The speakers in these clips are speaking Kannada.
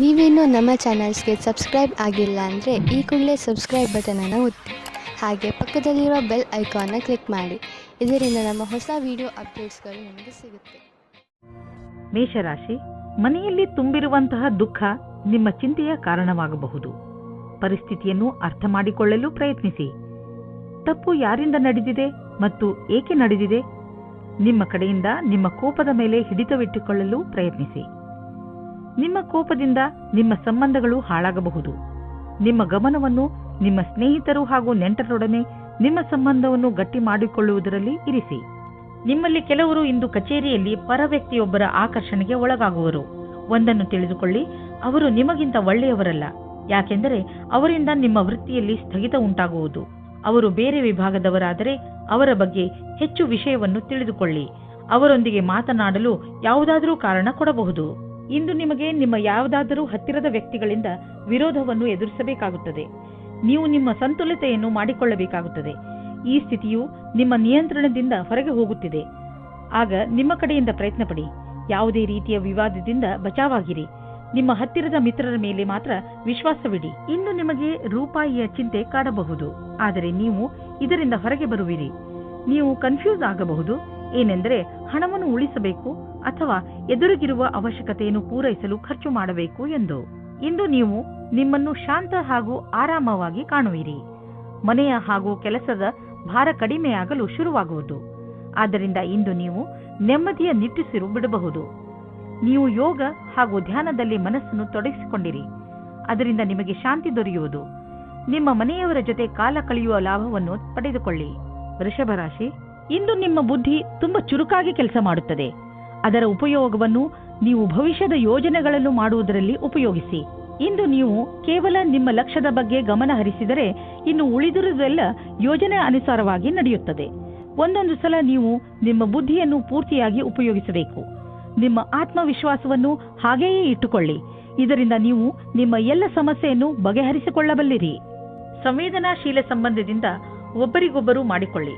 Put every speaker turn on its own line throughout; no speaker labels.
ನೀವೇನೂ ನಮ್ಮ ಚಾನಲ್ಸ್ಗೆ ಸಬ್ಸ್ಕ್ರೈಬ್ ಆಗಿಲ್ಲ ಅಂದರೆ ಈ ಕೂಡಲೇ ಸಬ್ಸ್ಕ್ರೈಬ್ ಬಟನನ್ನು ಒತ್ತಿ, ಹಾಗೆ ಪಕ್ಕದಲ್ಲಿರುವ ಬೆಲ್ ಐಕಾನ್ನ ಕ್ಲಿಕ್ ಮಾಡಿ. ಇದರಿಂದ ನಮ್ಮ ಹೊಸ ವಿಡಿಯೋ ಅಪ್ಡೇಟ್ಸ್ಗಳು ನಿಮಗೆ ಸಿಗುತ್ತೆ.
ಮೇಷರಾಶಿ, ಮನೆಯಲ್ಲಿ ತುಂಬಿರುವಂತಹ ದುಃಖ ನಿಮ್ಮ ಚಿಂತೆಯ ಕಾರಣವಾಗಬಹುದು. ಪರಿಸ್ಥಿತಿಯನ್ನು ಅರ್ಥ ಮಾಡಿಕೊಳ್ಳಲು ಪ್ರಯತ್ನಿಸಿ. ತಪ್ಪು ಯಾರಿಂದ ನಡೆದಿದೆ ಮತ್ತು ಏಕೆ ನಡೆದಿದೆ? ನಿಮ್ಮ ಕಡೆಯಿಂದ ನಿಮ್ಮ ಕೋಪದ ಮೇಲೆ ಹಿಡಿತವಿಟ್ಟುಕೊಳ್ಳಲು ಪ್ರಯತ್ನಿಸಿ. ನಿಮ್ಮ ಕೋಪದಿಂದ ನಿಮ್ಮ ಸಂಬಂಧಗಳು ಹಾಳಾಗಬಹುದು. ನಿಮ್ಮ ಗಮನವನ್ನು ನಿಮ್ಮ ಸ್ನೇಹಿತರು ಹಾಗೂ ನೆಂಟರೊಡನೆ ನಿಮ್ಮ ಸಂಬಂಧವನ್ನು ಗಟ್ಟಿ ಮಾಡಿಕೊಳ್ಳುವುದರಲ್ಲಿ ಇರಿಸಿ. ನಿಮ್ಮಲ್ಲಿ ಕೆಲವರು ಇಂದು ಕಚೇರಿಯಲ್ಲಿ ಪರ ವ್ಯಕ್ತಿಯೊಬ್ಬರ ಆಕರ್ಷಣೆಗೆ ಒಳಗಾಗುವರು. ಒಂದನ್ನು ತಿಳಿದುಕೊಳ್ಳಿ, ಅವರು ನಿಮಗಿಂತ ಒಳ್ಳೆಯವರಲ್ಲ. ಯಾಕೆಂದರೆ ಅವರಿಂದ ನಿಮ್ಮ ವೃತ್ತಿಯಲ್ಲಿ ಸ್ಥಗಿತ ಉಂಟಾಗುವುದು. ಅವರು ಬೇರೆ ವಿಭಾಗದವರಾದರೆ ಅವರ ಬಗ್ಗೆ ಹೆಚ್ಚು ವಿಷಯವನ್ನು ತಿಳಿದುಕೊಳ್ಳಿ. ಅವರೊಂದಿಗೆ ಮಾತನಾಡಲು ಯಾವುದಾದರೂ ಕಾರಣ ಕೊಡಬಹುದು. ಇಂದು ನಿಮಗೆ ನಿಮ್ಮ ಯಾವುದಾದರೂ ಹತ್ತಿರದ ವ್ಯಕ್ತಿಗಳಿಂದ ವಿರೋಧವನ್ನು ಎದುರಿಸಬೇಕಾಗುತ್ತದೆ. ನೀವು ನಿಮ್ಮ ಸಂತುಲಿತೆಯನ್ನು ಮಾಡಿಕೊಳ್ಳಬೇಕಾಗುತ್ತದೆ. ಈ ಸ್ಥಿತಿಯು ನಿಮ್ಮ ನಿಯಂತ್ರಣದಿಂದ ಹೊರಗೆ ಹೋಗುತ್ತಿದೆ. ಆಗ ನಿಮ್ಮ ಕಡೆಯಿಂದ ಪ್ರಯತ್ನ ಪಡಿ. ಯಾವುದೇ ರೀತಿಯ ವಿವಾದದಿಂದ ಬಚಾವಾಗಿರಿ. ನಿಮ್ಮ ಹತ್ತಿರದ ಮಿತ್ರರ ಮೇಲೆ ಮಾತ್ರ ವಿಶ್ವಾಸವಿಡಿ. ಇಂದು ನಿಮಗೆ ರೂಪಾಯಿಯ ಚಿಂತೆ ಕಾಡಬಹುದು, ಆದರೆ ನೀವು ಇದರಿಂದ ಹೊರಗೆ ಬರುವಿರಿ. ನೀವು ಕನ್ಫ್ಯೂಸ್ ಆಗಬಹುದು, ಏನೆಂದರೆ ಹಣವನ್ನು ಉಳಿಸಬೇಕು ಅಥವಾ ಎದುರಿಗಿರುವ ಅವಶ್ಯಕತೆಯನ್ನು ಪೂರೈಸಲು ಖರ್ಚು ಮಾಡಬೇಕು ಎಂದು. ಇಂದು ನೀವು ನಿಮ್ಮನ್ನು ಶಾಂತ ಹಾಗೂ ಆರಾಮವಾಗಿ ಕಾಣುವಿರಿ. ಮನೆಯ ಹಾಗೂ ಕೆಲಸದ ಭಾರ ಕಡಿಮೆಯಾಗಲು ಶುರುವಾಗುವುದು. ಆದ್ದರಿಂದ ಇಂದು ನೀವು ನೆಮ್ಮದಿಯ ನಿಟ್ಟುಸಿರು ಬಿಡಬಹುದು. ನೀವು ಯೋಗ ಹಾಗೂ ಧ್ಯಾನದಲ್ಲಿ ಮನಸ್ಸನ್ನು ತೊಡಗಿಸಿಕೊಂಡಿರಿ. ಅದರಿಂದ ನಿಮಗೆ ಶಾಂತಿ ದೊರೆಯುವುದು. ನಿಮ್ಮ ಮನೆಯವರ ಜೊತೆ ಕಾಲ ಕಳೆಯುವ ಲಾಭವನ್ನು ಪಡೆದುಕೊಳ್ಳಿ. ವೃಷಭ ರಾಶಿ, ಇಂದು ನಿಮ್ಮ ಬುದ್ಧಿ ತುಂಬಾ ಚುರುಕಾಗಿ ಕೆಲಸ ಮಾಡುತ್ತದೆ. ಅದರ ಉಪಯೋಗವನ್ನು ನೀವು ಭವಿಷ್ಯದ ಯೋಜನೆಗಳನ್ನು ಮಾಡುವುದರಲ್ಲಿ ಉಪಯೋಗಿಸಿ. ಇಂದು ನೀವು ಕೇವಲ ನಿಮ್ಮ ಲಕ್ಷ್ಯದ ಬಗ್ಗೆ ಗಮನ ಹರಿಸಿದರೆ ಇನ್ನು ಉಳಿದಿರುವುದೆಲ್ಲ ಯೋಜನೆ ಅನುಸಾರವಾಗಿ ನಡೆಯುತ್ತದೆ. ಒಂದೊಂದು ಸಲ ನೀವು ನಿಮ್ಮ ಬುದ್ಧಿಯನ್ನು ಪೂರ್ತಿಯಾಗಿ ಉಪಯೋಗಿಸಬೇಕು. ನಿಮ್ಮ ಆತ್ಮವಿಶ್ವಾಸವನ್ನು ಹಾಗೆಯೇ ಇಟ್ಟುಕೊಳ್ಳಿ. ಇದರಿಂದ ನೀವು ನಿಮ್ಮ ಎಲ್ಲ ಸಮಸ್ಯೆಯನ್ನು ಬಗೆಹರಿಸಿಕೊಳ್ಳಬಲ್ಲಿರಿ. ಸಂವೇದನಾಶೀಲ ಸಂಬಂಧದಿಂದ ಒಬ್ಬರಿಗೊಬ್ಬರು ಮಾಡಿಕೊಳ್ಳಿ.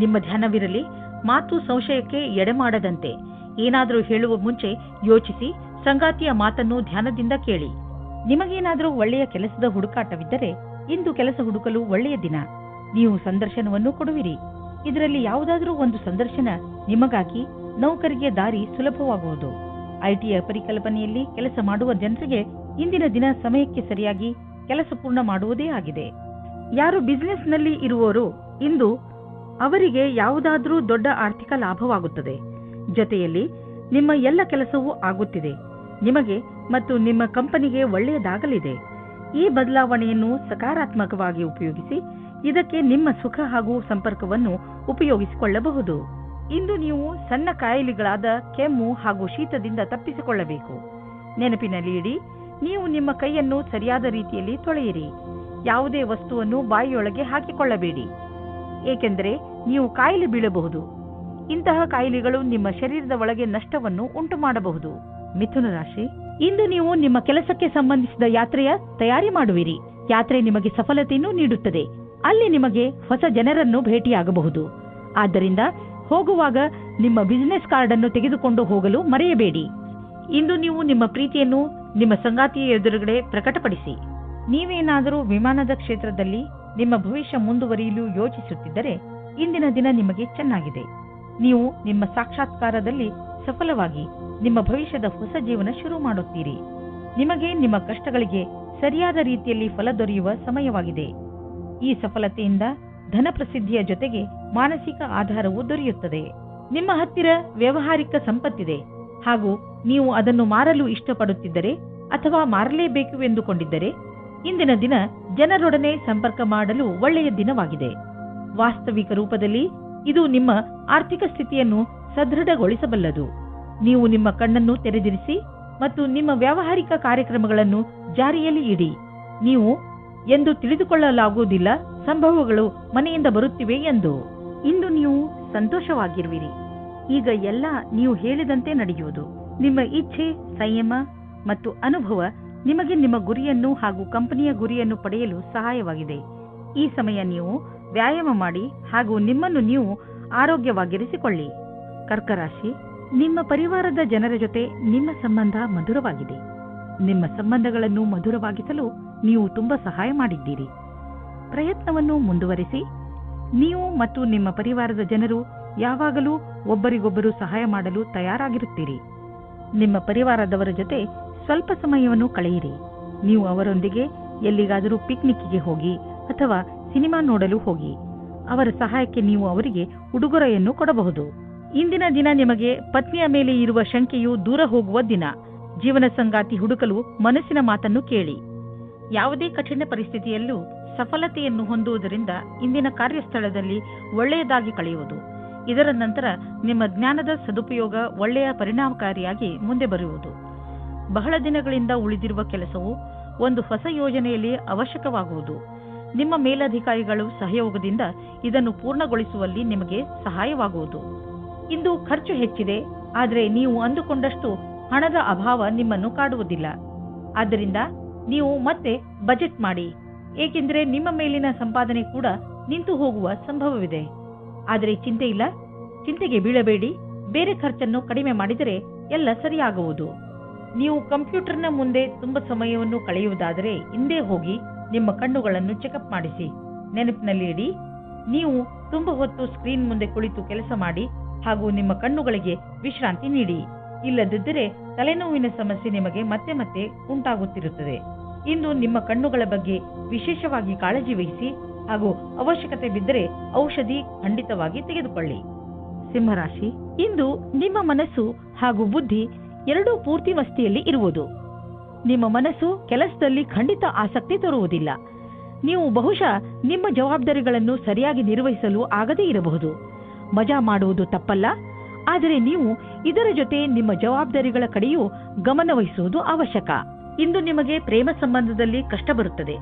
ನಿಮ್ಮ ಧ್ಯಾನವಿರಲಿ, ಮಾತು ಸಂಶಯಕ್ಕೆ ಎಡೆಮಾಡದಂತೆ. ಏನಾದರೂ ಹೇಳುವ ಮುಂಚೆ ಯೋಚಿಸಿ, ಸಂಗಾತಿಯ ಮಾತನ್ನು ಧ್ಯಾನದಿಂದ ಕೇಳಿ. ನಿಮಗೇನಾದರೂ ಒಳ್ಳೆಯ ಕೆಲಸದ ಹುಡುಕಾಟವಿದ್ದರೆ ಇಂದು ಕೆಲಸ ಹುಡುಕಲು ಒಳ್ಳೆಯ ದಿನ. ನೀವು ಸಂದರ್ಶನವನ್ನು ಕೊಡುವಿರಿ. ಇದರಲ್ಲಿ ಯಾವುದಾದರೂ ಒಂದು ಸಂದರ್ಶನ ನಿಮಗಾಗಿ ನೌಕರಿಗೆ ದಾರಿ ಸುಲಭವಾಗುವುದು. ಐಟಿಯ ಪರಿಕಲ್ಪನೆಯಲ್ಲಿ ಕೆಲಸ ಮಾಡುವ ಜನರಿಗೆ ಇಂದಿನ ದಿನ ಸಮಯಕ್ಕೆ ಸರಿಯಾಗಿ ಕೆಲಸ ಪೂರ್ಣ ಮಾಡುವುದೇ ಆಗಿದೆ. ಯಾರು ಬಿಸಿನೆಸ್ನಲ್ಲಿ ಇರುವವರು ಇಂದು ಅವರಿಗೆ ಯಾವುದಾದರೂ ದೊಡ್ಡ ಆರ್ಥಿಕ ಲಾಭವಾಗುತ್ತದೆ. ಜೊತೆಯಲ್ಲಿ ನಿಮ್ಮ ಎಲ್ಲ ಕೆಲಸವೂ ಆಗುತ್ತಿದೆ. ನಿಮಗೆ ಮತ್ತು ನಿಮ್ಮ ಕಂಪನಿಗೆ ಒಳ್ಳೆಯದಾಗಲಿದೆ. ಈ ಬದಲಾವಣೆಯನ್ನು ಸಕಾರಾತ್ಮಕವಾಗಿ ಉಪಯೋಗಿಸಿ. ಇದಕ್ಕೆ ನಿಮ್ಮ ಸುಖ ಹಾಗೂ ಸಂಪರ್ಕವನ್ನು ಉಪಯೋಗಿಸಿಕೊಳ್ಳಬಹುದು. ಇಂದು ನೀವು ಸಣ್ಣ ಕಾಯಿಲೆಗಳಾದ ಕೆಮ್ಮು ಹಾಗೂ ಶೀತದಿಂದ ತಪ್ಪಿಸಿಕೊಳ್ಳಬೇಕು. ನೆನಪಿನಲ್ಲಿ ಇಡಿ, ನೀವು ನಿಮ್ಮ ಕೈಯನ್ನು ಸರಿಯಾದ ರೀತಿಯಲ್ಲಿ ತೊಳೆಯಿರಿ. ಯಾವುದೇ ವಸ್ತುವನ್ನು ಬಾಯಿಯೊಳಗೆ ಹಾಕಿಕೊಳ್ಳಬೇಡಿ, ಏಕೆಂದರೆ ನೀವು ಕಾಯಿಲೆ ಬೀಳಬಹುದು. ಇಂತಹ ಕಾಯಿಲೆಗಳು ನಿಮ್ಮ ಶರೀರದ ಒಳಗೆ ನಷ್ಟವನ್ನು ಉಂಟು ಮಾಡಬಹುದು. ಮಿಥುನ ರಾಶಿ, ಇಂದು ನೀವು ನಿಮ್ಮ ಕೆಲಸಕ್ಕೆ ಸಂಬಂಧಿಸಿದ ಯಾತ್ರೆಯ ತಯಾರಿ ಮಾಡುವಿರಿ. ಯಾತ್ರೆ ನಿಮಗೆ ಸಫಲತೆಯನ್ನು ನೀಡುತ್ತದೆ. ಅಲ್ಲಿ ನಿಮಗೆ ಹೊಸ ಜನರನ್ನು ಭೇಟಿಯಾಗಬಹುದು. ಆದ್ದರಿಂದ ಹೋಗುವಾಗ ನಿಮ್ಮ ಬಿಸಿನೆಸ್ ಕಾರ್ಡ್ ಅನ್ನು ತೆಗೆದುಕೊಂಡು ಹೋಗಲು ಮರೆಯಬೇಡಿ. ಇಂದು ನೀವು ನಿಮ್ಮ ಪ್ರೀತಿಯನ್ನು ನಿಮ್ಮ ಸಂಗಾತಿಯ ಎದುರುಗಡೆ ಪ್ರಕಟಪಡಿಸಿ. ನೀವೇನಾದರೂ ವಿಮಾನದ ಕ್ಷೇತ್ರದಲ್ಲಿ ನಿಮ್ಮ ಭವಿಷ್ಯ ಮುಂದುವರಿಯಲು ಯೋಚಿಸುತ್ತಿದ್ದರೆ ಇಂದಿನ ದಿನ ನಿಮಗೆ ಚೆನ್ನಾಗಿದೆ. ನೀವು ನಿಮ್ಮ ಸಾಕ್ಷಾತ್ಕಾರದಲ್ಲಿ ಸಫಲವಾಗಿ ನಿಮ್ಮ ಭವಿಷ್ಯದ ಹೊಸ ಜೀವನ ಶುರು ಮಾಡುತ್ತೀರಿ. ನಿಮಗೆ ನಿಮ್ಮ ಕಷ್ಟಗಳಿಗೆ ಸರಿಯಾದ ರೀತಿಯಲ್ಲಿ ಫಲ ದೊರೆಯುವ ಸಮಯವಾಗಿದೆ. ಈ ಸಫಲತೆಯಿಂದ ಧನ ಪ್ರಸಿದ್ಧಿಯ ಜೊತೆಗೆ ಮಾನಸಿಕ ಆಧಾರವೂ ದೊರೆಯುತ್ತದೆ. ನಿಮ್ಮ ಹತ್ತಿರ ವ್ಯಾವಹಾರಿಕ ಸಂಪತ್ತಿದೆ ಹಾಗೂ ನೀವು ಅದನ್ನು ಮಾರಲು ಇಷ್ಟಪಡುತ್ತಿದ್ದರೆ ಅಥವಾ ಮಾರಲೇಬೇಕು ಎಂದುಕೊಂಡಿದ್ದರೆ ಇಂದಿನ ದಿನ ಜನರೊಡನೆ ಸಂಪರ್ಕ ಮಾಡಲು ಒಳ್ಳೆಯ ದಿನವಾಗಿದೆ. ವಾಸ್ತವಿಕ ರೂಪದಲ್ಲಿ ಇದು ನಿಮ್ಮ ಆರ್ಥಿಕ ಸ್ಥಿತಿಯನ್ನು ಸದೃಢಗೊಳಿಸಬಲ್ಲದು. ನೀವು ನಿಮ್ಮ ಕಣ್ಣನ್ನು ತೆರೆದಿರಿಸಿ ಮತ್ತು ನಿಮ್ಮ ವ್ಯಾವಹಾರಿಕ ಕಾರ್ಯಕ್ರಮಗಳನ್ನು ಜಾರಿಯಲ್ಲಿ ಇಡಿ. ನೀವು ಎಂದು ತಿಳಿದುಕೊಳ್ಳಲಾಗುವುದಿಲ್ಲ ಸಂಭವಗಳು ಮನೆಯಿಂದ ಬರುತ್ತಿವೆ ಎಂದು. ಇಂದು ನೀವು ಸಂತೋಷವಾಗಿರುವಿರಿ. ಈಗ ಎಲ್ಲ ನೀವು ಹೇಳಿದಂತೆ ನಡೆಯುವುದು. ನಿಮ್ಮ ಇಚ್ಛೆ, ಸಂಯಮ ಮತ್ತು ಅನುಭವ ನಿಮಗೆ ನಿಮ್ಮ ಗುರಿಯನ್ನು ಹಾಗೂ ಕಂಪನಿಯ ಗುರಿಯನ್ನು ಪಡೆಯಲು ಸಹಾಯವಾಗಿದೆ. ಈ ಸಮಯ ನೀವು ವ್ಯಾಯಾಮ ಮಾಡಿ ಹಾಗೂ ನಿಮ್ಮನ್ನು ನೀವು ಆರೋಗ್ಯವಾಗಿರಿಸಿಕೊಳ್ಳಿ. ಕರ್ಕ ರಾಶಿ, ನಿಮ್ಮ ಪರಿವಾರದ ಜನರ ಜೊತೆ ನಿಮ್ಮ ಸಂಬಂಧ ಮಧುರವಾಗಿದೆ. ನಿಮ್ಮ ಸಂಬಂಧಗಳನ್ನು ಮಧುರವಾಗಿಸಲು ನೀವು ತುಂಬಾ ಸಹಾಯ ಮಾಡಿದ್ದೀರಿ. ಪ್ರಯತ್ನವನ್ನು ಮುಂದುವರಿಸಿ. ನೀವು ಮತ್ತು ನಿಮ್ಮ ಪರಿವಾರದ ಜನರು ಯಾವಾಗಲೂ ಒಬ್ಬರಿಗೊಬ್ಬರು ಸಹಾಯ ಮಾಡಲು ತಯಾರಾಗಿರುತ್ತೀರಿ. ನಿಮ್ಮ ಪರಿವಾರದವರ ಜೊತೆ ಸ್ವಲ್ಪ ಸಮಯವನ್ನು ಕಳೆಯಿರಿ. ನೀವು ಅವರೊಂದಿಗೆ ಎಲ್ಲಿಗಾದರೂ ಪಿಕ್ನಿಕ್ಗೆ ಹೋಗಿ ಅಥವಾ ಸಿನಿಮಾ ನೋಡಲು ಹೋಗಿ. ಅವರ ಸಹಾಯಕ್ಕೆ ನೀವು ಅವರಿಗೆ ಉಡುಗೊರೆಯನ್ನು ಕೊಡಬಹುದು. ಇಂದಿನ ದಿನ ನಿಮಗೆ ಪತ್ನಿಯ ಮೇಲೆ ಇರುವ ಶಂಕೆಯು ದೂರ ಹೋಗುವ ದಿನ. ಜೀವನ ಸಂಗಾತಿ ಹುಡುಕಲು ಮನಸ್ಸಿನ ಮಾತನ್ನು ಕೇಳಿ. ಯಾವುದೇ ಕಠಿಣ ಪರಿಸ್ಥಿತಿಯಲ್ಲೂ ಸಫಲತೆಯನ್ನು ಹೊಂದುವುದರಿಂದ ಇಂದಿನ ಕಾರ್ಯಸ್ಥಳದಲ್ಲಿ ಒಳ್ಳೆಯದಾಗಿ ಕಳೆಯುವುದು. ಇದರ ನಂತರ ನಿಮ್ಮ ಜ್ಞಾನದ ಸದುಪಯೋಗ ಒಳ್ಳೆಯ ಪರಿಣಾಮಕಾರಿಯಾಗಿ ಮುಂದೆ ಬರುವುದು. ಬಹಳ ದಿನಗಳಿಂದ ಉಳಿದಿರುವ ಕೆಲಸವು ಒಂದು ಹೊಸ ಯೋಜನೆಯಲ್ಲಿ ಅವಶ್ಯಕವಾಗುವುದು. ನಿಮ್ಮ ಮೇಲಧಿಕಾರಿಗಳು ಸಹಯೋಗದಿಂದ ಇದನ್ನು ಪೂರ್ಣಗೊಳಿಸುವಲ್ಲಿ ನಿಮಗೆ ಸಹಾಯವಾಗುವುದು. ಇಂದು ಖರ್ಚು ಹೆಚ್ಚಿದೆ, ಆದರೆ ನೀವು ಅಂದುಕೊಂಡಷ್ಟು ಹಣದ ಅಭಾವ ನಿಮ್ಮನ್ನು ಕಾಡುವುದಿಲ್ಲ. ಆದ್ದರಿಂದ ನೀವು ಮತ್ತೆ ಬಜೆಟ್ ಮಾಡಿ, ಏಕೆಂದರೆ ನಿಮ್ಮ ಮೇಲಿನ ಸಂಪಾದನೆ ಕೂಡ ನಿಂತು ಹೋಗುವ ಸಂಭವವಿದೆ. ಆದರೆ ಚಿಂತೆ ಇಲ್ಲ, ಚಿಂತೆಗೆ ಬೀಳಬೇಡಿ. ಬೇರೆ ಖರ್ಚನ್ನು ಕಡಿಮೆ ಮಾಡಿದರೆ ಎಲ್ಲ ಸರಿಯಾಗುವುದು. ನೀವು ಕಂಪ್ಯೂಟರ್ನ ಮುಂದೆ ತುಂಬಾ ಸಮಯವನ್ನು ಕಳೆಯುವುದಾದರೆ ಹಿಂದೆ ಹೋಗಿ ನಿಮ್ಮ ಕಣ್ಣುಗಳನ್ನು ಚೆಕಪ್ ಮಾಡಿಸಿ. ನೆನಪಿನಲ್ಲಿ ಇಡಿ, ನೀವು ತುಂಬಾ ಹೊತ್ತು ಸ್ಕ್ರೀನ್ ಮುಂದೆ ಕುಳಿತು ಕೆಲಸ ಮಾಡಿ ಹಾಗೂ ನಿಮ್ಮ ಕಣ್ಣುಗಳಿಗೆ ವಿಶ್ರಾಂತಿ ನೀಡಿ. ಇಲ್ಲದಿದ್ದರೆ ತಲೆನೋವಿನ ಸಮಸ್ಯೆ ನಿಮಗೆ ಮತ್ತೆ ಮತ್ತೆ ಉಂಟಾಗುತ್ತಿರುತ್ತದೆ. ಇಂದು ನಿಮ್ಮ ಕಣ್ಣುಗಳ ಬಗ್ಗೆ ವಿಶೇಷವಾಗಿ ಕಾಳಜಿ ವಹಿಸಿ ಹಾಗೂ ಅವಶ್ಯಕತೆ ಬಿದ್ದರೆ ಔಷಧಿ ಖಂಡಿತವಾಗಿ ತೆಗೆದುಕೊಳ್ಳಿ. ಸಿಂಹರಾಶಿ, ಇಂದು ನಿಮ್ಮ ಮನಸ್ಸು ಹಾಗೂ ಬುದ್ಧಿ ಎರಡೂ ಪೂರ್ತಿ ಮಸ್ತಿಯಲ್ಲಿ ಇರುವುದು. ನಿಮ್ಮ ಮನಸ್ಸು ಕೆಲಸದಲ್ಲಿ ಖಂಡಿತ ಆಸಕ್ತಿ ತೋರುವುದಿಲ್ಲ. ನೀವು ಬಹುಶಃ ನಿಮ್ಮ ಜವಾಬ್ದಾರಿಗಳನ್ನು ಸರಿಯಾಗಿ ನಿರ್ವಹಿಸಲು ಆಗದೇ ಇರಬಹುದು. ಮಜಾ ಮಾಡುವುದು ತಪ್ಪಲ್ಲ, ಆದರೆ ನೀವು ಇದರ ಜೊತೆ ನಿಮ್ಮ ಜವಾಬ್ದಾರಿಗಳ ಕಡೆಯೂ ಗಮನವಹಿಸುವುದು ಅವಶ್ಯಕ. ಇಂದು ನಿಮಗೆ ಪ್ರೇಮ ಸಂಬಂಧದಲ್ಲಿ ಕಷ್ಟ ಬರುತ್ತದೆ.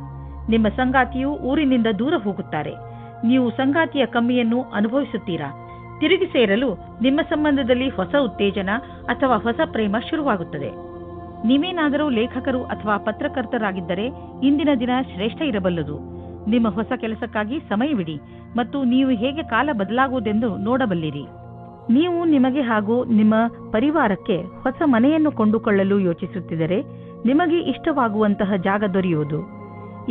ನಿಮ್ಮ ಸಂಗಾತಿಯು ಊರಿನಿಂದ ದೂರ ಹೋಗುತ್ತಾರೆ. ನೀವು ಸಂಗಾತಿಯ ಕಮ್ಮಿಯನ್ನು ಅನುಭವಿಸುತ್ತೀರಾ. ತಿರುಗಿ ಸೇರಲು ನಿಮ್ಮ ಸಂಬಂಧದಲ್ಲಿ ಹೊಸ ಉತ್ತೇಜನ ಅಥವಾ ಹೊಸ ಪ್ರೇಮ ಶುರುವಾಗುತ್ತದೆ. ನೀವೇನಾದರೂ ಲೇಖಕರು ಅಥವಾ ಪತ್ರಕರ್ತರಾಗಿದ್ದರೆ ಇಂದಿನ ದಿನ ಶ್ರೇಷ್ಠ ಇರಬಲ್ಲದು. ನಿಮ್ಮ ಹೊಸ ಕೆಲಸಕ್ಕಾಗಿ ಸಮಯವಿಡಿ ಮತ್ತು ನೀವು ಹೇಗೆ ಕಾಲ ಬದಲಾಗುವುದೆಂದು ನೋಡಬಲ್ಲಿರಿ. ನೀವು ನಿಮಗೆ ಹಾಗೂ ನಿಮ್ಮ ಪರಿವಾರಕ್ಕೆ ಹೊಸ ಮನೆಯನ್ನು ಕೊಂಡುಕೊಳ್ಳಲು ಯೋಚಿಸುತ್ತಿದ್ದರೆ ನಿಮಗೆ ಇಷ್ಟವಾಗುವಂತಹ ಜಾಗ ದೊರೆಯುವುದು.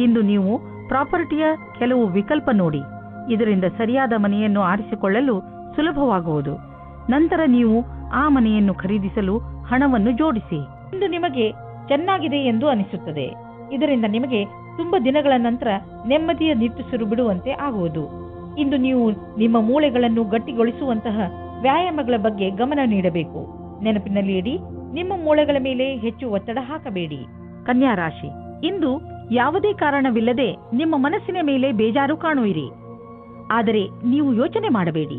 ಇಂದು ನೀವು ಪ್ರಾಪರ್ಟಿಯ ಕೆಲವು ವಿಕಲ್ಪ ನೋಡಿ. ಇದರಿಂದ ಸರಿಯಾದ ಮನೆಯನ್ನು ಆರಿಸಿಕೊಳ್ಳಲು ಸುಲಭವಾಗುವುದು. ನಂತರ ನೀವು ಆ ಮನೆಯನ್ನು ಖರೀದಿಸಲು ಹಣವನ್ನು ಜೋಡಿಸಿ. ಇಂದು ನಿಮಗೆ ಚೆನ್ನಾಗಿದೆ ಎಂದು ಅನಿಸುತ್ತದೆ. ಇದರಿಂದ ನಿಮಗೆ ತುಂಬಾ ದಿನಗಳ ನಂತರ ನೆಮ್ಮದಿಯ ನಿಟ್ಟುಸಿರು ಬಿಡುವಂತೆ ಆಗುವುದು. ಇಂದು ನೀವು ನಿಮ್ಮ ಮೂಳೆಗಳನ್ನು ಗಟ್ಟಿಗೊಳಿಸುವಂತಹ ವ್ಯಾಯಾಮಗಳ ಬಗ್ಗೆ ಗಮನ ನೀಡಬೇಕು. ನೆನಪಿನಲ್ಲಿ ಇಡಿ, ನಿಮ್ಮ ಮೂಳೆಗಳ ಮೇಲೆ ಹೆಚ್ಚು ಒತ್ತಡ ಹಾಕಬೇಡಿ. ಕನ್ಯಾ ರಾಶಿ, ಇಂದು ಯಾವುದೇ ಕಾರಣವಿಲ್ಲದೆ ನಿಮ್ಮ ಮನಸ್ಸಿನ ಮೇಲೆ ಬೇಜಾರು ಕಾಣುವಿರಿ. ಆದರೆ ನೀವು ಯೋಚನೆ ಮಾಡಬೇಡಿ,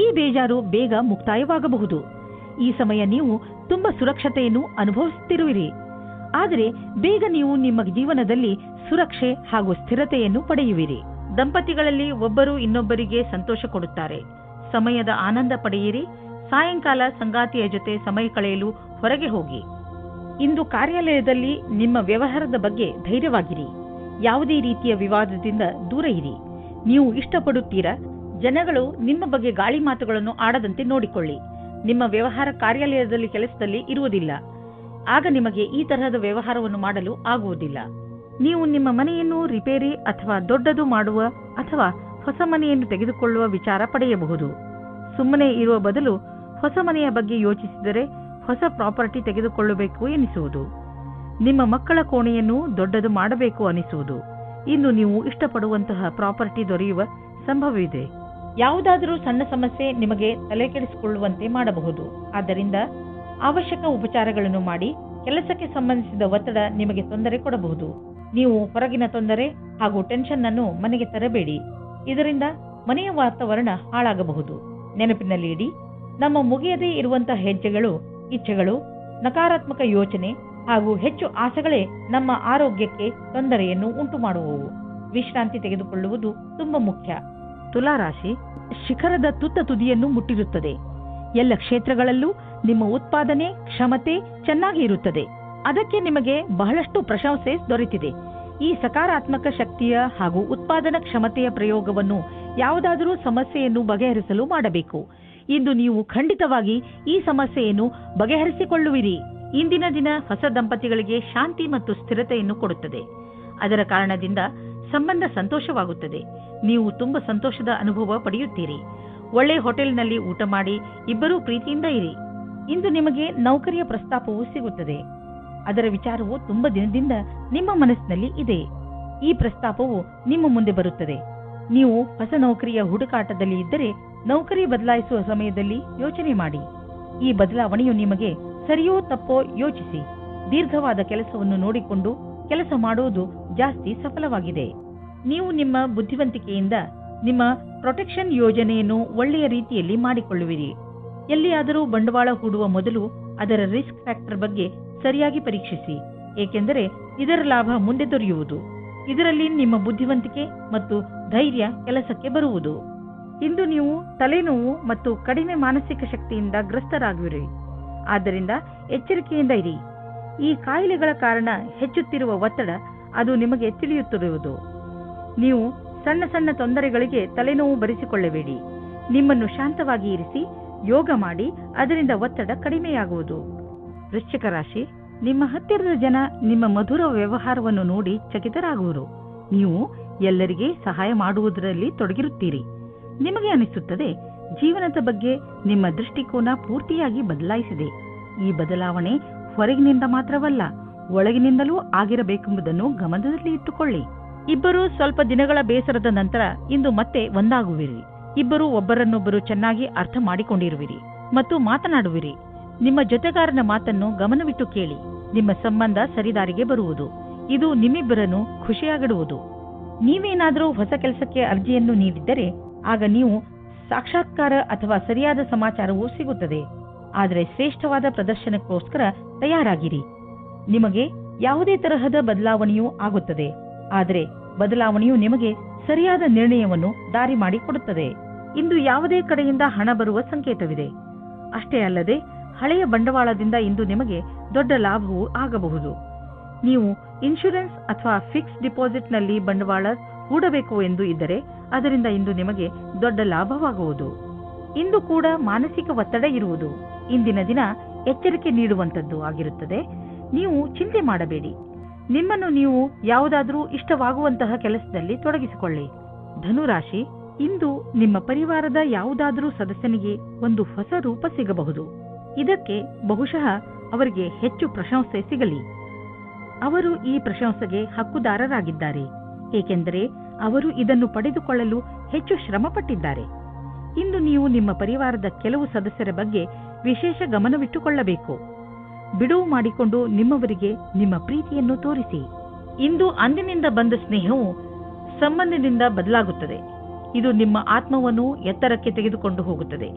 ಈ ಬೇಜಾರು ಬೇಗ ಮುಕ್ತಾಯವಾಗಬಹುದು. ಈ ಸಮಯ ನೀವು ತುಂಬಾ ಸುರಕ್ಷತೆಯನ್ನು ಅನುಭವಿಸುತ್ತಿರುವಿರಿ. ಆದರೆ ಬೇಗ ನೀವು ನಿಮ್ಮ ಜೀವನದಲ್ಲಿ ಸುರಕ್ಷೆ ಹಾಗೂ ಸ್ಥಿರತೆಯನ್ನು ಪಡೆಯುವಿರಿ. ದಂಪತಿಗಳಲ್ಲಿ ಒಬ್ಬರು ಇನ್ನೊಬ್ಬರಿಗೆ ಸಂತೋಷ ಕೊಡುತ್ತಾರೆ. ಸಮಯದ ಆನಂದ ಪಡೆಯಿರಿ. ಸಾಯಂಕಾಲ ಸಂಗಾತಿಯ ಜೊತೆ ಸಮಯ ಕಳೆಯಲು ಹೊರಗೆ ಹೋಗಿ. ಇಂದು ಕಾರ್ಯಾಲಯದಲ್ಲಿ ನಿಮ್ಮ ವ್ಯವಹಾರದ ಬಗ್ಗೆ ಧೈರ್ಯವಾಗಿರಿ. ಯಾವುದೇ ರೀತಿಯ ವಿವಾದದಿಂದ ದೂರ ಇರಿ. ನೀವು ಇಷ್ಟಪಡುತ್ತೀರಾ? ಜನಗಳು ನಿಮ್ಮ ಬಗ್ಗೆ ಗಾಳಿ ಮಾತುಗಳನ್ನು ಆಡದಂತೆ ನೋಡಿಕೊಳ್ಳಿ. ನಿಮ್ಮ ವ್ಯವಹಾರ ಕಾರ್ಯಾಲಯದಲ್ಲಿ ಕೆಲಸದಲ್ಲಿ ಇರುವುದಿಲ್ಲ. ಆಗ ನಿಮಗೆ ಈ ತರಹದ ವ್ಯವಹಾರವನ್ನು ಮಾಡಲು ಆಗುವುದಿಲ್ಲ. ನೀವು ನಿಮ್ಮ ಮನೆಯನ್ನು ರಿಪೇರಿ ಅಥವಾ ದೊಡ್ಡದು ಮಾಡುವ ಅಥವಾ ಹೊಸ ಮನೆಯನ್ನು ತೆಗೆದುಕೊಳ್ಳುವ ವಿಚಾರ ಪಡೆಯಬಹುದು. ಸುಮ್ಮನೆ ಇರುವ ಬದಲು ಹೊಸ ಮನೆಯ ಬಗ್ಗೆ ಯೋಚಿಸಿದರೆ ಹೊಸ ಪ್ರಾಪರ್ಟಿ ತೆಗೆದುಕೊಳ್ಳಬೇಕು ಎನಿಸುವುದು. ನಿಮ್ಮ ಮಕ್ಕಳ ಕೋಣೆಯನ್ನು ದೊಡ್ಡದು ಮಾಡಬೇಕು ಅನಿಸುವುದು. ಇಂದು ನೀವು ಇಷ್ಟಪಡುವಂತಹ ಪ್ರಾಪರ್ಟಿ ದೊರೆಯುವ ಸಂಭವವಿದೆ. ಯಾವುದಾದರೂ ಸಣ್ಣ ಸಮಸ್ಯೆ ನಿಮಗೆ ತಲೆಕೆಡಿಸಿಕೊಳ್ಳುವಂತೆ ಮಾಡಬಹುದು. ಆದ್ದರಿಂದ ಅವಶ್ಯಕ ಉಪಚಾರಗಳನ್ನು ಮಾಡಿ. ಕೆಲಸಕ್ಕೆ ಸಂಬಂಧಿಸಿದ ಒತ್ತಡ ನಿಮಗೆ ತೊಂದರೆ ಕೊಡಬಹುದು. ನೀವು ಹೊರಗಿನ ತೊಂದರೆ ಹಾಗೂ ಟೆನ್ಷನ್ ಅನ್ನು ಮನೆಗೆ ತರಬೇಡಿ. ಇದರಿಂದ ಮನೆಯ ವಾತಾವರಣ ಹಾಳಾಗಬಹುದು. ನೆನಪಿನಲ್ಲಿ ಇಡಿ, ನಮ್ಮ ಮುಗಿಯದೇ ಇರುವಂತಹ ಹೆಜ್ಜೆಗಳು, ಇಚ್ಛೆಗಳು, ನಕಾರಾತ್ಮಕ ಯೋಚನೆ ಹಾಗೂ ಹೆಚ್ಚು ಆಸೆಗಳೇ ನಮ್ಮ ಆರೋಗ್ಯಕ್ಕೆ ತೊಂದರೆಯನ್ನು ಉಂಟು ಮಾಡುವವು. ವಿಶ್ರಾಂತಿ ತೆಗೆದುಕೊಳ್ಳುವುದು ತುಂಬಾ ಮುಖ್ಯ. ತುಲಾರಾಶಿ, ಶಿಖರದ ತುತ್ತ ತುದಿಯನ್ನು ಮುಟ್ಟಿರುತ್ತದೆ. ಎಲ್ಲ ಕ್ಷೇತ್ರಗಳಲ್ಲೂ ನಿಮ್ಮ ಉತ್ಪಾದನೆ ಕ್ಷಮತೆ ಚೆನ್ನಾಗಿ ಇರುತ್ತದೆ. ಅದಕ್ಕೆ ನಿಮಗೆ ಬಹಳಷ್ಟು ಪ್ರಶಂಸೆ ದೊರೆತಿದೆ. ಈ ಸಕಾರಾತ್ಮಕ ಶಕ್ತಿಯ ಹಾಗೂ ಉತ್ಪಾದನಾ ಕ್ಷಮತೆಯ ಪ್ರಯೋಗವನ್ನು ಯಾವುದಾದರೂ ಸಮಸ್ಯೆಯನ್ನು ಬಗೆಹರಿಸಲು ಮಾಡಬೇಕು. ಇಂದು ನೀವು ಖಂಡಿತವಾಗಿ ಈ ಸಮಸ್ಯೆಯನ್ನು ಬಗೆಹರಿಸಿಕೊಳ್ಳುವಿರಿ. ಇಂದಿನ ದಿನ ಹೊಸ ದಂಪತಿಗಳಿಗೆ ಶಾಂತಿ ಮತ್ತು ಸ್ಥಿರತೆಯನ್ನು ಕೊಡುತ್ತದೆ. ಅದರ ಕಾರಣದಿಂದ ಸಂಬಂಧ ಸಂತೋಷವಾಗುತ್ತದೆ. ನೀವು ತುಂಬಾ ಸಂತೋಷದ ಅನುಭವ ಪಡೆಯುತ್ತೀರಿ. ಒಳ್ಳೆ ಹೋಟೆಲ್ನಲ್ಲಿ ಊಟ ಮಾಡಿ ಇಬ್ಬರೂ ಪ್ರೀತಿಯಿಂದ ಇರಿ. ಇಂದು ನಿಮಗೆ ನೌಕರಿಯ ಪ್ರಸ್ತಾಪವು ಸಿಗುತ್ತದೆ. ಅದರ ವಿಚಾರವು ತುಂಬಾ ದಿನದಿಂದ ನಿಮ್ಮ ಮನಸ್ಸಿನಲ್ಲಿ ಇದೆ. ಈ ಪ್ರಸ್ತಾಪವು ನಿಮ್ಮ ಮುಂದೆ ಬರುತ್ತದೆ. ನೀವು ಹೊಸ ನೌಕರಿಯ ಹುಡುಕಾಟದಲ್ಲಿ ಇದ್ದರೆ ನೌಕರಿ ಬದಲಾಯಿಸುವ ಸಮಯದಲ್ಲಿ ಯೋಚನೆ ಮಾಡಿ. ಈ ಬದಲಾವಣೆಯು ನಿಮಗೆ ಸರಿಯೋ ತಪ್ಪೋ ಯೋಚಿಸಿ. ದೀರ್ಘವಾದ ಕೆಲಸವನ್ನು ನೋಡಿಕೊಂಡು ಕೆಲಸ ಮಾಡುವುದು ಜಾಸ್ತಿ ಸಫಲವಾಗಿದೆ. ನೀವು ನಿಮ್ಮ ಬುದ್ಧಿವಂತಿಕೆಯಿಂದ ನಿಮ್ಮ ಪ್ರೊಟೆಕ್ಷನ್ ಯೋಜನೆಯನ್ನು ಒಳ್ಳೆಯ ರೀತಿಯಲ್ಲಿ ಮಾಡಿಕೊಳ್ಳುವಿರಿ. ಎಲ್ಲಿಯಾದರೂ ಬಂಡವಾಳ ಹೂಡುವ ಮೊದಲು ಅದರ ರಿಸ್ಕ್ ಫ್ಯಾಕ್ಟರ್ ಬಗ್ಗೆ ಸರಿಯಾಗಿ ಪರೀಕ್ಷಿಸಿ, ಏಕೆಂದರೆ ಇದರ ಲಾಭ ಮುಂದೆ ದೊರೆಯುವುದು. ಇದರಲ್ಲಿ ನಿಮ್ಮ ಬುದ್ಧಿವಂತಿಕೆ ಮತ್ತು ಧೈರ್ಯ ಕೆಲಸಕ್ಕೆ ಬರುವುದು. ಇಂದು ನೀವು ತಲೆನೋವು ಮತ್ತು ಕಡಿಮೆ ಮಾನಸಿಕ ಶಕ್ತಿಯಿಂದ ಗ್ರಸ್ತರಾಗುವಿರಿ. ಆದ್ದರಿಂದ ಎಚ್ಚರಿಕೆಯಿಂದ ಇರಿ. ಈ ಕಾಯಿಲೆಗಳ ಕಾರಣ ಹೆಚ್ಚುತ್ತಿರುವ ಒತ್ತಡ ಅದು ನಿಮಗೆ ತಿಳಿಯುತ್ತಿರುವುದು. ನೀವು ಸಣ್ಣ ಸಣ್ಣ ತೊಂದರೆಗಳಿಗೆ ತಲೆನೋವು ಬರೆಸಿಕೊಳ್ಳಬೇಡಿ. ನಿಮ್ಮನ್ನು ಶಾಂತವಾಗಿ ಇರಿಸಿ ಯೋಗ ಮಾಡಿ, ಅದರಿಂದ ಒತ್ತಡ ಕಡಿಮೆಯಾಗುವುದು. ವೃಶ್ಚಿಕ ರಾಶಿ, ನಿಮ್ಮ ಹತ್ತಿರದ ಜನ ನಿಮ್ಮ ಮಧುರ ವ್ಯವಹಾರವನ್ನು ನೋಡಿ ಚಕಿತರಾಗುವರು. ನೀವು ಎಲ್ಲರಿಗೆ ಸಹಾಯ ಮಾಡುವುದರಲ್ಲಿ ತೊಡಗಿರುತ್ತೀರಿ. ನಿಮಗೆ ಅನಿಸುತ್ತದೆ ಜೀವನದ ಬಗ್ಗೆ ನಿಮ್ಮ ದೃಷ್ಟಿಕೋನ ಪೂರ್ತಿಯಾಗಿ ಬದಲಾಯಿಸಿದೆ. ಈ ಬದಲಾವಣೆ ಹೊರಗಿನಿಂದ ಮಾತ್ರವಲ್ಲ, ಒಳಗಿನಿಂದಲೂ ಆಗಿರಬೇಕೆಂಬುದನ್ನು ಗಮನದಲ್ಲಿ ಇಟ್ಟುಕೊಳ್ಳಿ. ಇಬ್ಬರು ಸ್ವಲ್ಪ ದಿನಗಳ ಬೇಸರದ ನಂತರ ಇಂದು ಮತ್ತೆ ಒಂದಾಗುವಿರಿ. ಇಬ್ಬರು ಒಬ್ಬರನ್ನೊಬ್ಬರು ಚೆನ್ನಾಗಿ ಅರ್ಥ ಮಾಡಿಕೊಂಡಿರುವಿರಿ ಮತ್ತು ಮಾತನಾಡುವಿರಿ. ನಿಮ್ಮ ಜೊತೆಗಾರನ ಮಾತನ್ನು ಗಮನವಿಟ್ಟು ಕೇಳಿ. ನಿಮ್ಮ ಸಂಬಂಧ ಸರಿದಾರಿಗೆ ಬರುವುದು. ಇದು ನಿಮ್ಮಿಬ್ಬರನ್ನು ಖುಷಿಯಾಗಿಡುವುದು. ನೀವೇನಾದರೂ ಹೊಸ ಕೆಲಸಕ್ಕೆ ಅರ್ಜಿಯನ್ನು ನೀಡಿದ್ದರೆ ಆಗ ನೀವು ಸಾಕ್ಷಾತ್ಕಾರ ಅಥವಾ ಸರಿಯಾದ ಸಮಾಚಾರವೂ ಸಿಗುತ್ತದೆ. ಆದರೆ ಶ್ರೇಷ್ಠವಾದ ಪ್ರದರ್ಶನಕ್ಕೋಸ್ಕರ ತಯಾರಾಗಿರಿ. ನಿಮಗೆ ಯಾವುದೇ ತರಹದ ಬದಲಾವಣೆಯೂ ಆಗುತ್ತದೆ. ಆದರೆ ಬದಲಾವಣೆಯು ನಿಮಗೆ ಸರಿಯಾದ ನಿರ್ಣಯವನ್ನು ದಾರಿ ಮಾಡಿಕೊಡುತ್ತದೆ. ಇಂದು ಯಾವುದೇ ಕಡೆಯಿಂದ ಹಣ ಬರುವ ಸಂಕೇತವಿದೆ. ಅಷ್ಟೇ ಅಲ್ಲದೆ ಹಳೆಯ ಬಂಡವಾಳದಿಂದ ಇಂದು ನಿಮಗೆ ದೊಡ್ಡ ಲಾಭವೂ ಆಗಬಹುದು. ನೀವು ಇನ್ಶೂರೆನ್ಸ್ ಅಥವಾ ಫಿಕ್ಸ್ ಡಿಪಾಸಿಟ್ನಲ್ಲಿ ಬಂಡವಾಳ ಹೂಡಬೇಕು ಎಂದು ಇದ್ದರೆ ಅದರಿಂದ ಇಂದು ನಿಮಗೆ ದೊಡ್ಡ ಲಾಭವಾಗುವುದು. ಇಂದು ಕೂಡ ಮಾನಸಿಕ ಒತ್ತಡ ಇರುವುದು. ಇಂದಿನ ದಿನ ಎಚ್ಚರಿಕೆ ನೀಡುವಂತದ್ದು ಆಗಿರುತ್ತದೆ. ನೀವು ಚಿಂತೆ ಮಾಡಬೇಡಿ. ನಿಮ್ಮನ್ನು ನೀವು ಯಾವುದಾದರೂ ಇಷ್ಟವಾಗುವಂತಹ ಕೆಲಸದಲ್ಲಿ ತೊಡಗಿಸಿಕೊಳ್ಳಿ. ಧನುರಾಶಿ, ಇಂದು ನಿಮ್ಮ ಪರಿವಾರದ ಯಾವುದಾದರೂ ಸದಸ್ಯನಿಗೆ ಒಂದು ಹೊಸ ರೂಪ ಸಿಗಬಹುದು. ಇದಕ್ಕೆ ಬಹುಶಃ ಅವರಿಗೆ ಹೆಚ್ಚು ಪ್ರಶಂಸೆ ಸಿಗಲಿ. ಅವರು ಈ ಪ್ರಶಂಸೆಗೆ ಹಕ್ಕುದಾರರಾಗಿದ್ದಾರೆ, ಏಕೆಂದರೆ ಅವರು ಇದನ್ನು ಪಡೆದುಕೊಳ್ಳಲು ಹೆಚ್ಚು ಶ್ರಮಪಟ್ಟಿದ್ದಾರೆ. ಇಂದು ನೀವು ನಿಮ್ಮ ಪರಿವಾರದ ಕೆಲವು ಸದಸ್ಯರ ಬಗ್ಗೆ ವಿಶೇಷ ಗಮನವಿಟ್ಟುಕೊಳ್ಳಬೇಕು. ಬಿಡುವು ಮಾಡಿಕೊಂಡು ನಿಮ್ಮವರಿಗೆ ನಿಮ್ಮ ಪ್ರೀತಿಯನ್ನು ತೋರಿಸಿ. ಇಂದು ಅಂದಿನಿಂದ ಬಂದ ಸ್ನೇಹವು ಸಂಬಂಧದಿಂದ ಬದಲಾಗುತ್ತದೆ. ಇದು ನಿಮ್ಮ ಆತ್ಮವನ್ನು ಎತ್ತರಕ್ಕೆ ತೆಗೆದುಕೊಂಡು ಹೋಗುತ್ತದೆ.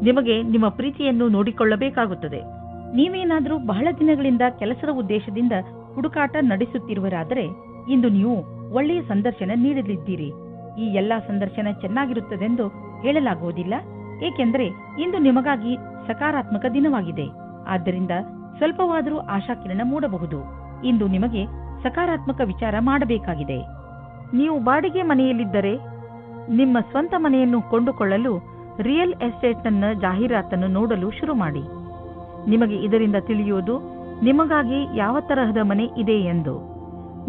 ನಿಮಗೆ ನಿಮ್ಮ ಪ್ರೀತಿಯನ್ನು ನೋಡಿಕೊಳ್ಳಬೇಕಾಗುತ್ತದೆ. ನೀವೇನಾದರೂ ಬಹಳ ದಿನಗಳಿಂದ ಕೆಲಸದ ಉದ್ದೇಶದಿಂದ ಹುಡುಕಾಟ ನಡೆಸುತ್ತಿರುವರಾದರೆ ಇಂದು ನೀವು ಒಳ್ಳೆಯ ಸಂದರ್ಶನ ನೀಡಲಿದ್ದೀರಿ. ಈ ಎಲ್ಲಾ ಸಂದರ್ಶನ ಚೆನ್ನಾಗಿರುತ್ತದೆಂದು ಹೇಳಲಾಗುವುದಿಲ್ಲ, ಏಕೆಂದರೆ ಇಂದು ನಿಮಗಾಗಿ ಸಕಾರಾತ್ಮಕ ದಿನವಾಗಿದೆ. ಆದ್ದರಿಂದ ಸ್ವಲ್ಪವಾದರೂ ಆಶಾಕಿರಣ ಮೂಡಬಹುದು. ಇಂದು ನಿಮಗೆ ಸಕಾರಾತ್ಮಕ ವಿಚಾರ ಮಾಡಬೇಕಾಗಿದೆ. ನೀವು ಬಾಡಿಗೆ ಮನೆಯಲ್ಲಿದ್ದರೆ ನಿಮ್ಮ ಸ್ವಂತ ಮನೆಯನ್ನು ಕೊಂಡುಕೊಳ್ಳಲು ರಿಯಲ್ ಎಸ್ಟೇಟ್ನ ಜಾಹೀರಾತನ್ನು ನೋಡಲು ಶುರು ಮಾಡಿ. ನಿಮಗೆ ಇದರಿಂದ ತಿಳಿಯುವುದು ನಿಮಗಾಗಿ ಯಾವ ತರಹದ ಮನೆ ಇದೆ ಎಂದು.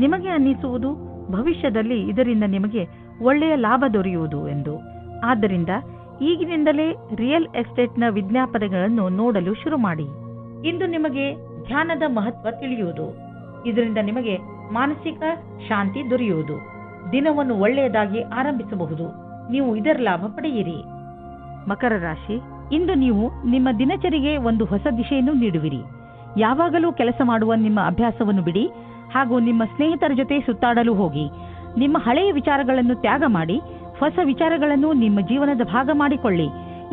ನಿಮಗೆ ಅನ್ನಿಸುವುದು ಭವಿಷ್ಯದಲ್ಲಿ ಇದರಿಂದ ನಿಮಗೆ ಒಳ್ಳೆಯ ಲಾಭ ದೊರೆಯುವುದು ಎಂದು. ಆದ್ದರಿಂದ ಈಗಿನಿಂದಲೇ ರಿಯಲ್ ಎಸ್ಟೇಟ್ನ ವಿಜ್ಞಾಪನೆಗಳನ್ನು ನೋಡಲು ಶುರು ಮಾಡಿ. ಇಂದು ನಿಮಗೆ ಧ್ಯಾನದ ಮಹತ್ವ ತಿಳಿಯುವುದು. ಇದರಿಂದ ನಿಮಗೆ ಮಾನಸಿಕ ಶಾಂತಿ ದೊರೆಯುವುದು. ದಿನವನ್ನು ಒಳ್ಳೆಯದಾಗಿ ಆರಂಭಿಸಬಹುದು. ನೀವು ಇದರ ಲಾಭ ಪಡೆಯಿರಿ. ಮಕರ ರಾಶಿ, ಇಂದು ನೀವು ನಿಮ್ಮ ದಿನಚರಿಗೆ ಒಂದು ಹೊಸ ದಿಶೆಯನ್ನು ನೀಡುವಿರಿ. ಯಾವಾಗಲೂ ಕೆಲಸ ಮಾಡುವ ನಿಮ್ಮ ಅಭ್ಯಾಸವನ್ನು ಬಿಡಿ ಹಾಗೂ ನಿಮ್ಮ ಸ್ನೇಹಿತರ ಜೊತೆ ಸುತ್ತಾಡಲು ಹೋಗಿ. ನಿಮ್ಮ ಹಳೆಯ ವಿಚಾರಗಳನ್ನು ತ್ಯಾಗ ಮಾಡಿ ಹೊಸ ವಿಚಾರಗಳನ್ನು ನಿಮ್ಮ ಜೀವನದ ಭಾಗ ಮಾಡಿಕೊಳ್ಳಿ.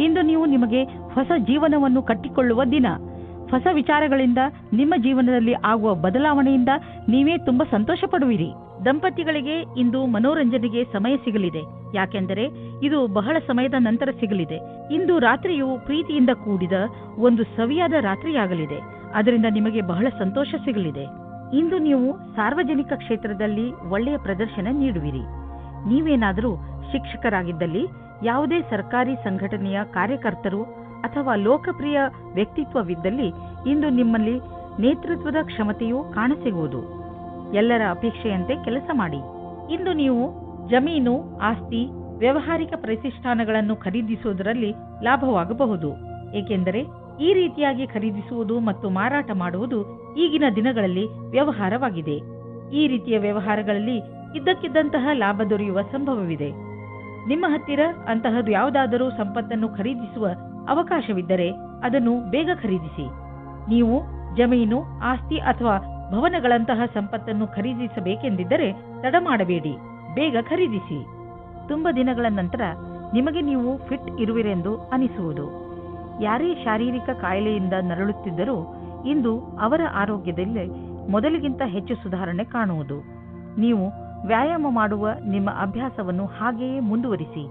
ಇಂದು ನೀವು ನಿಮಗೆ ಹೊಸ ಜೀವನವನ್ನು ಕಟ್ಟಿಕೊಳ್ಳುವ ದಿನ. ಹೊಸ ವಿಚಾರಗಳಿಂದ ನಿಮ್ಮ ಜೀವನದಲ್ಲಿ ಆಗುವ ಬದಲಾವಣೆಯಿಂದ ನೀವೇ ತುಂಬಾ ಸಂತೋಷ ಪಡುವಿರಿ. ದಂಪತಿಗಳಿಗೆ ಇಂದು ಮನೋರಂಜನೆಗೆ ಸಮಯ ಸಿಗಲಿದೆ, ಯಾಕೆಂದರೆ ಇದು ಬಹಳ ಸಮಯದ ನಂತರ ಸಿಗಲಿದೆ. ಇಂದು ರಾತ್ರಿಯು ಪ್ರೀತಿಯಿಂದ ಕೂಡಿದ ಒಂದು ಸವಿಯಾದ ರಾತ್ರಿಯಾಗಲಿದೆ. ಅದರಿಂದ ನಿಮಗೆ ಬಹಳ ಸಂತೋಷ ಸಿಗಲಿದೆ. ಇಂದು ನೀವು ಸಾರ್ವಜನಿಕ ಕ್ಷೇತ್ರದಲ್ಲಿ ಒಳ್ಳೆಯ ಪ್ರದರ್ಶನ ನೀಡುವಿರಿ. ನೀವೇನಾದರೂ ಶಿಕ್ಷಕರಾಗಿದ್ದಲ್ಲಿ, ಯಾವುದೇ ಸರ್ಕಾರಿ ಸಂಘಟನೆಯ ಕಾರ್ಯಕರ್ತರು ಅಥವಾ ಲೋಕಪ್ರಿಯ ವ್ಯಕ್ತಿತ್ವವಿದ್ದಲ್ಲಿ ಇಂದು ನಿಮ್ಮಲ್ಲಿ ನೇತೃತ್ವದ ಕ್ಷಮತೆಯೂ ಕಾಣಸಿಗುವುದು. ಎಲ್ಲರ ಅಪೇಕ್ಷೆಯಂತೆ ಕೆಲಸ ಮಾಡಿ. ಇಂದು ನೀವು ಜಮೀನು, ಆಸ್ತಿ, ವ್ಯಾವಹಾರಿಕ ಪ್ರತಿಷ್ಠಾನಗಳನ್ನು ಖರೀದಿಸುವುದರಲ್ಲಿ ಲಾಭವಾಗಬಹುದು. ಏಕೆಂದರೆ ಈ ರೀತಿಯಾಗಿ ಖರೀದಿಸುವುದು ಮತ್ತು ಮಾರಾಟ ಮಾಡುವುದು ಈಗಿನ ದಿನಗಳಲ್ಲಿ ವ್ಯವಹಾರವಾಗಿದೆ. ಈ ರೀತಿಯ ವ್ಯವಹಾರಗಳಲ್ಲಿ ಇದ್ದಕ್ಕಿದ್ದಂತಹ ಲಾಭ ದೊರೆಯುವ ಸಂಭವವಿದೆ. ನಿಮ್ಮ ಹತ್ತಿರ ಅಂತಹದ್ದು ಯಾವುದಾದರೂ ಸಂಪತ್ತನ್ನು ಖರೀದಿಸುವ ಅವಕಾಶವಿದ್ದರೆ ಅದನ್ನು ಬೇಗ ಖರೀದಿಸಿ. ನೀವು ಜಮೀನು, ಆಸ್ತಿ ಅಥವಾ ಭವನಗಳಂತಹ ಸಂಪತ್ತನ್ನು ಖರೀದಿಸಬೇಕೆಂದಿದ್ದರೆ ತಡ ಮಾಡಬೇಡಿ, ಬೇಗ ಖರೀದಿಸಿ. ತುಂಬ ದಿನಗಳ ನಂತರ ನಿಮಗೆ ನೀವು ಫಿಟ್ ಇರುವಿರೆಂದು ಅನಿಸುವುದು. ಯಾರೇ ಶಾರೀರಿಕ ಕಾಯಿಲೆಯಿಂದ ನರಳುತ್ತಿದ್ದರೂ ಇಂದು ಅವರ ಆರೋಗ್ಯದಲ್ಲಿ ಮೊದಲಿಗಿಂತ ಹೆಚ್ಚು ಸುಧಾರಣೆ ಕಾಣುವುದು. ನೀವು ವ್ಯಾಯಾಮ ಮಾಡುವ ನಿಮ್ಮ ಅಭ್ಯಾಸವನ್ನು ಹಾಗೆಯೇ ಮುಂದುವರಿಸಿ.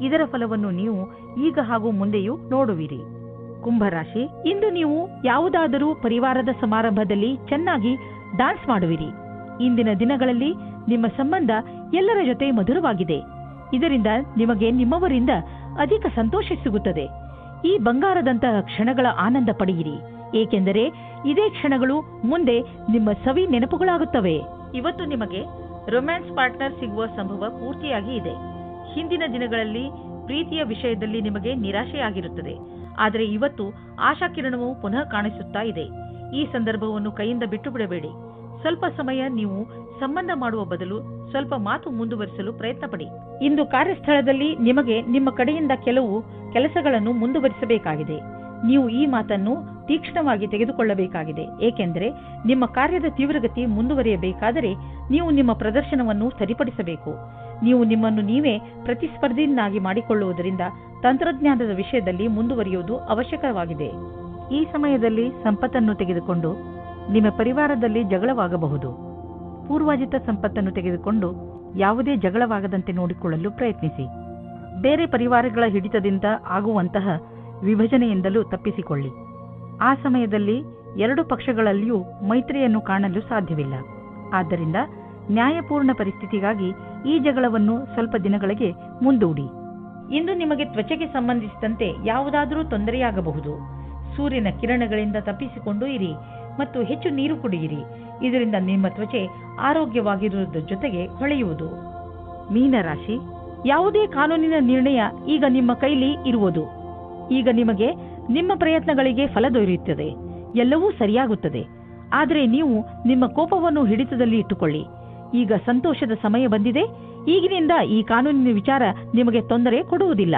ಇದರ ಫಲವನ್ನು ನೀವು ಈಗ ಹಾಗೂ ಮುಂದೆಯೂ ನೋಡುವಿರಿ. ಕುಂಭರಾಶಿ, ಇಂದು ನೀವು ಯಾವುದಾದರೂ ಪರಿವಾರದ ಸಮಾರಂಭದಲ್ಲಿ ಚೆನ್ನಾಗಿ ಡಾನ್ಸ್ ಮಾಡುವಿರಿ. ಇಂದಿನ ದಿನಗಳಲ್ಲಿ ನಿಮ್ಮ ಸಂಬಂಧ ಎಲ್ಲರ ಜೊತೆ ಮಧುರವಾಗಿದೆ. ಇದರಿಂದ ನಿಮಗೆ ನಿಮ್ಮವರಿಂದ ಅಧಿಕ ಸಂತೋಷ ಸಿಗುತ್ತದೆ. ಈ ಬಂಗಾರದಂತಹ ಕ್ಷಣಗಳ ಆನಂದ ಪಡೆಯಿರಿ, ಏಕೆಂದರೆ ಇದೇ ಕ್ಷಣಗಳು ಮುಂದೆ ನಿಮ್ಮ ಸವಿ ನೆನಪುಗಳಾಗುತ್ತವೆ. ಇವತ್ತು ನಿಮಗೆ ರೊಮ್ಯಾನ್ಸ್ ಪಾರ್ಟ್ನರ್ ಸಿಗುವ ಸಂಭವ ಪೂರ್ತಿಯಾಗಿ ಇದೆ. ಹಿಂದಿನ ದಿನಗಳಲ್ಲಿ ಪ್ರೀತಿಯ ವಿಷಯದಲ್ಲಿ ನಿಮಗೆ ನಿರಾಶೆಯಾಗಿರುತ್ತದೆ, ಆದರೆ ಇವತ್ತು ಆಶಾಕಿರಣವು ಪುನಃ ಕಾಣಿಸುತ್ತಾ ಇದೆ. ಈ ಸಂದರ್ಭವನ್ನು ಕೈಯಿಂದ ಬಿಟ್ಟು ಬಿಡಬೇಡಿ. ಸ್ವಲ್ಪ ಸಮಯ ನೀವು ಸಂಬಂಧ ಮಾಡುವ ಬದಲು ಸ್ವಲ್ಪ ಮಾತು ಮುಂದುವರಿಸಲು ಪ್ರಯತ್ನ ಪಡಿ. ಇಂದು ಕಾರ್ಯಸ್ಥಳದಲ್ಲಿ ನಿಮಗೆ ನಿಮ್ಮ ಕಡೆಯಿಂದ ಕೆಲವು ಕೆಲಸಗಳನ್ನು ಮುಂದುವರಿಸಬೇಕಾಗಿದೆ. ನೀವು ಈ ಮಾತನ್ನು ತೀಕ್ಷ್ಣವಾಗಿ ತೆಗೆದುಕೊಳ್ಳಬೇಕಾಗಿದೆ, ಏಕೆಂದರೆ ನಿಮ್ಮ ಕಾರ್ಯದ ತೀವ್ರಗತಿ ಮುಂದುವರಿಯಬೇಕಾದರೆ ನೀವು ನಿಮ್ಮ ಪ್ರದರ್ಶನವನ್ನು ಸರಿಪಡಿಸಬೇಕು. ನೀವು ನಿಮ್ಮನ್ನು ನೀವೇ ಪ್ರತಿಸ್ಪರ್ಧಿಯನ್ನಾಗಿ ಮಾಡಿಕೊಳ್ಳುವುದರಿಂದ ತಂತ್ರಜ್ಞಾನದ ವಿಷಯದಲ್ಲಿ ಮುಂದುವರಿಯುವುದು ಅವಶ್ಯಕವಾಗಿದೆ. ಈ ಸಮಯದಲ್ಲಿ ಸಂಪತ್ತನ್ನು ತೆಗೆದುಕೊಂಡು ನಿಮ್ಮ ಪರಿವಾರದಲ್ಲಿ ಜಗಳವಾಗಬಹುದು. ಪೂರ್ವಾಜಿತ ಸಂಪತ್ತನ್ನು ತೆಗೆದುಕೊಂಡು ಯಾವುದೇ ಜಗಳವಾಗದಂತೆ ನೋಡಿಕೊಳ್ಳಲು ಪ್ರಯತ್ನಿಸಿ. ಬೇರೆ ಪರಿವಾರಗಳ ಹಿಡಿತದಿಂದ ಆಗುವಂತಹ ವಿಭಜನೆಯಿಂದಲೂ ತಪ್ಪಿಸಿಕೊಳ್ಳಿ. ಆ ಸಮಯದಲ್ಲಿ ಎರಡು ಪಕ್ಷಗಳಲ್ಲಿಯೂ ಮೈತ್ರಿಯನ್ನು ಕಾಣಲು ಸಾಧ್ಯವಿಲ್ಲ. ಆದ್ದರಿಂದ ನ್ಯಾಯಪೂರ್ಣ ಪರಿಸ್ಥಿತಿಗಾಗಿ ಈ ಜಗಳವನ್ನು ಸ್ವಲ್ಪ ದಿನಗಳಿಗೆ ಮುಂದೂಡಿ. ಇಂದು ನಿಮಗೆ ತ್ವಚೆಗೆ ಸಂಬಂಧಿಸಿದಂತೆ ಯಾವುದಾದರೂ ತೊಂದರೆಯಾಗಬಹುದು. ಸೂರ್ಯನ ಕಿರಣಗಳಿಂದ ತಪ್ಪಿಸಿಕೊಂಡು ಇರಿ ಮತ್ತು ಹೆಚ್ಚು ನೀರು ಕುಡಿಯಿರಿ. ಇದರಿಂದ ನಿಮ್ಮ ತ್ವಚೆ ಆರೋಗ್ಯವಾಗಿರುವುದರ ಜೊತೆಗೆ ಹೊಳೆಯುವುದು. ಮೀನರಾಶಿ, ಯಾವುದೇ ಕಾನೂನಿನ ನಿರ್ಣಯ ಈಗ ನಿಮ್ಮ ಕೈಲಿ ಇರುವುದು. ಈಗ ನಿಮಗೆ ನಿಮ್ಮ ಪ್ರಯತ್ನಗಳಿಗೆ ಫಲ ದೊರೆಯುತ್ತದೆ, ಎಲ್ಲವೂ ಸರಿಯಾಗುತ್ತದೆ. ಆದರೆ ನೀವು ನಿಮ್ಮ ಕೋಪವನ್ನು ಹಿಡಿತದಲ್ಲಿ ಇಟ್ಟುಕೊಳ್ಳಿ. ಈಗ ಸಂತೋಷದ ಸಮಯ ಬಂದಿದೆ. ಈಗಿನಿಂದ ಈ ಕಾನೂನಿನ ವಿಚಾರ ನಿಮಗೆ ತೊಂದರೆ ಕೊಡುವುದಿಲ್ಲ.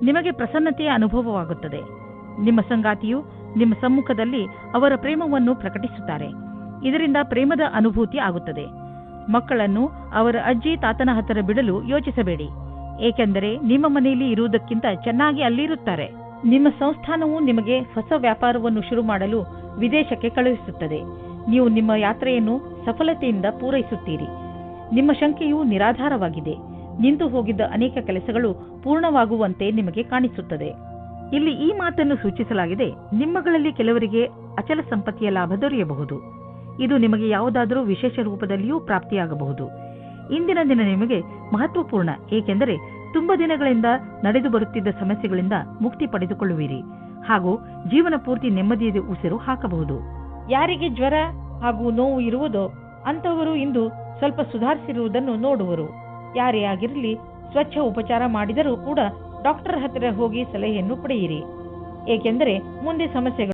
ನಿಮಗೆ ಪ್ರಸನ್ನತೆಯ ಅನುಭವವಾಗುತ್ತದೆ. ನಿಮ್ಮ ಸಂಗಾತಿಯು ನಿಮ್ಮ ಸಮ್ಮುಖದಲ್ಲಿ ಅವರ ಪ್ರೇಮವನ್ನು ಪ್ರಕಟಿಸುತ್ತಾರೆ. ಇದರಿಂದ ಪ್ರೇಮದ ಅನುಭೂತಿ ಆಗುತ್ತದೆ. ಮಕ್ಕಳನ್ನು ಅವರ ಅಜ್ಜಿ ತಾತನ ಹತ್ತಿರ ಬಿಡಲು ಯೋಚಿಸಬೇಡಿ, ಏಕೆಂದರೆ ನಿಮ್ಮ ಮನೆಯಲ್ಲಿ ಇರುವುದಕ್ಕಿಂತ ಚೆನ್ನಾಗಿ ಅಲ್ಲಿರುತ್ತಾರೆ. ನಿಮ್ಮ ಸಂಸ್ಥಾನವು ನಿಮಗೆ ಹೊಸ ವ್ಯಾಪಾರವನ್ನು ಶುರು ಮಾಡಲು ವಿದೇಶಕ್ಕೆ ಕಳುಹಿಸುತ್ತದೆ. ನೀವು ನಿಮ್ಮ ಯಾತ್ರೆಯನ್ನು ಸಫಲತೆಯಿಂದ ಪೂರೈಸುತ್ತೀರಿ. ನಿಮ್ಮ ಶಂಕೆಯು ನಿರಾಧಾರವಾಗಿದೆ. ನಿಂತು ಹೋಗಿದ್ದ ಅನೇಕ ಕೆಲಸಗಳು ಪೂರ್ಣವಾಗುವಂತೆ ನಿಮಗೆ ಕಾಣಿಸುತ್ತದೆ. ಇಲ್ಲಿ ಈ ಮಾತನ್ನು ಸೂಚಿಸಲಾಗಿದೆ, ನಿಮ್ಮಗಳಲ್ಲಿ ಕೆಲವರಿಗೆ ಅಚಲ ಸಂಪತ್ತಿಯ ಲಾಭ ದೊರೆಯಬಹುದು. ಇದು ನಿಮಗೆ ಯಾವುದಾದರೂ ವಿಶೇಷ ರೂಪದಲ್ಲಿಯೂ ಪ್ರಾಪ್ತಿಯಾಗಬಹುದು. ಇಂದಿನ ದಿನ ನಿಮಗೆ ಮಹತ್ವಪೂರ್ಣ, ಏಕೆಂದರೆ ತುಂಬ ದಿನಗಳಿಂದ ನಡೆದು ಬರುತ್ತಿದ್ದ ಸಮಸ್ಯೆಗಳಿಂದ ಮುಕ್ತಿ ಪಡೆದುಕೊಳ್ಳುವಿರಿ ಹಾಗೂ ಜೀವನ ಪೂರ್ತಿ ನೆಮ್ಮದಿಯ ಉಸಿರು ಹಾಕಬಹುದು. ಯಾರಿಗೆ ಜ್ವರ ಹಾಗೂ ನೋವು ಇರುವುದೋ ಅಂತಹವರು ಇಂದು ಸ್ವಲ್ಪ ಸುಧಾರಿಸಿರುವುದನ್ನು ನೋಡುವರು. ಯಾರೇ ಆಗಿರಲಿ, ಸ್ವಚ್ಛ ಉಪಚಾರ ಮಾಡಿದರೂ ಕೂಡ ಡಾಕ್ಟರ್ ಹತ್ತಿರ ಹೋಗಿ ಸಲಹೆಯನ್ನು ಪಡೆಯಿರಿ, ಏಕೆಂದರೆ ಮುಂದೆ ಸಮಸ್ಯೆಗಳು